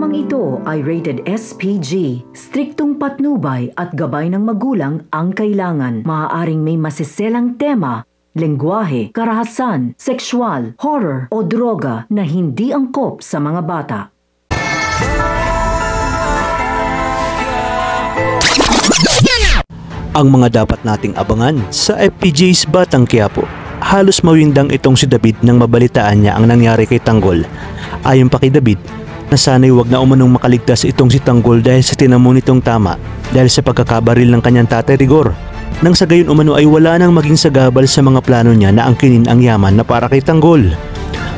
Programang ito ay rated SPG. Striktong patnubay at gabay ng magulang ang kailangan. Maaaring may masiselang tema, lengguwahe, karahasan, sexual, horror o droga na hindi angkop sa mga bata. Ang mga dapat nating abangan sa FPJ's Batang Quiapo. Halos mawindang itong si David nang mabalitaan niya ang nangyari kay Tanggol. Ayon pa kay David, na sana'y wag na umanong makaligtas itong si Tanggol dahil sa tinamo nitong tama dahil sa pagkakabaril ng kanyang tatay Rigor. Nang sa gayon umano ay wala nang maging sagabal sa mga plano niya na angkinin ang yaman na para kay Tanggol.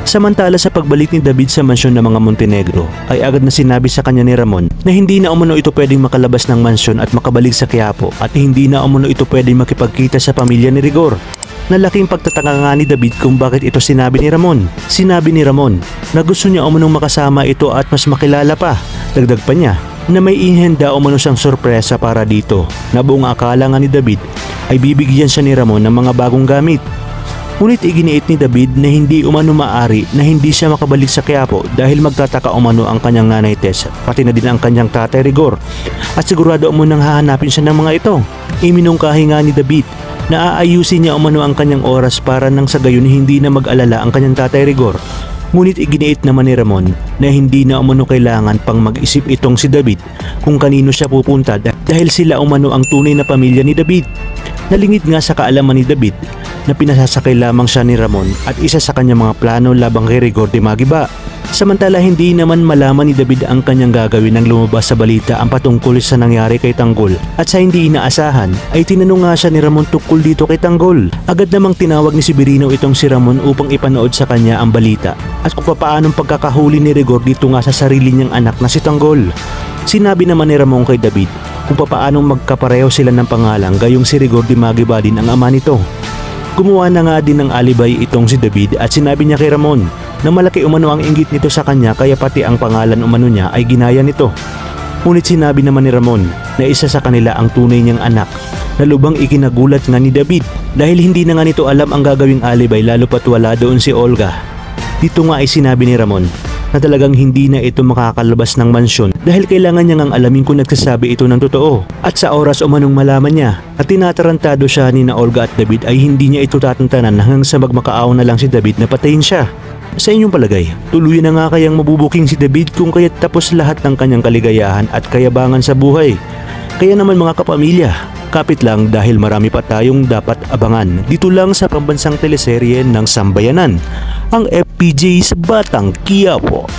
Samantala sa pagbalik ni David sa mansyon ng mga Montenegro ay agad na sinabi sa kanya ni Ramon na hindi na umano ito pwedeng makalabas ng mansyon at makabalik sa Quiapo at hindi na umano ito pwedeng makipagkita sa pamilya ni Rigor. Nalaking pagtataka nga ni David kung bakit ito sinabi ni Ramon. Sinabi ni Ramon na gusto niya umunong makasama ito at mas makilala pa. Dagdag pa niya na may ihanda umano siyang sorpresa para dito na buong akala nga ni David ay bibigyan siya ni Ramon ng mga bagong gamit. Ngunit iginiit ni David na hindi umano maari na hindi siya makabalik sa Quiapo dahil magtataka umano ang kanyang nanay Tess pati na din ang kanyang tatay Rigor at sigurado umunang hahanapin siya ng mga ito. Iminungkahi nga ni David na aayusin niya umano ang kanyang oras para nang sa gayon hindi na mag-alala ang kanyang tatay Rigor. Ngunit iginiit naman ni Ramon na hindi na umano kailangan pang mag-isip itong si David kung kanino siya pupunta dahil sila umano ang tunay na pamilya ni David. Nalingid nga sa kaalaman ni David na pinasasakay lamang siya ni Ramon at isa sa kanyang mga plano labang kay Rigor de Magiba. Samantala hindi naman malaman ni David ang kanyang gagawin nang lumabas sa balita ang patungkol sa nangyari kay Tanggol at sa hindi inaasahan ay tinanong nga siya ni Ramon tungkol dito kay Tanggol. Agad namang tinawag ni Severino itong si Ramon upang ipanood sa kanya ang balita at kung paanong pagkakahuli ni Rigor dito nga sa sarili niyang anak na si Tanggol. Sinabi naman ni Ramon kay David kung paanong magkapareho sila ng pangalan gayong si Rigor de Magiba din ang ama nito. Gumawa na nga din ng alibay itong si David at sinabi niya kay Ramon na malaki umano ang inggit nito sa kanya kaya pati ang pangalan umano niya ay ginaya nito. Ngunit sinabi naman ni Ramon na isa sa kanila ang tunay niyang anak na lubang ikinagulat nga ni David dahil hindi na nga nito alam ang gagawing alibay lalo pat wala doon si Olga. Dito nga ay sinabi ni Ramon na talagang hindi na ito makakalabas ng mansyon dahil kailangan niya ngang alamin kung nagsasabi ito ng totoo. At sa oras umanong malaman niya at tinatarantado siya ni na Olga at David ay hindi niya ito tatantanan hanggang sa magmakaaw na lang si David na patayin siya. Sa inyong palagay, tuloy na nga kayang mabubuking si David kung kaya't tapos lahat ng kanyang kaligayahan at kayabangan sa buhay? Kaya naman mga kapamilya, kapit lang dahil marami pa tayong dapat abangan dito lang sa pambansang teleserye ng Sambayanan, ang FPJ's Batang Quiapo.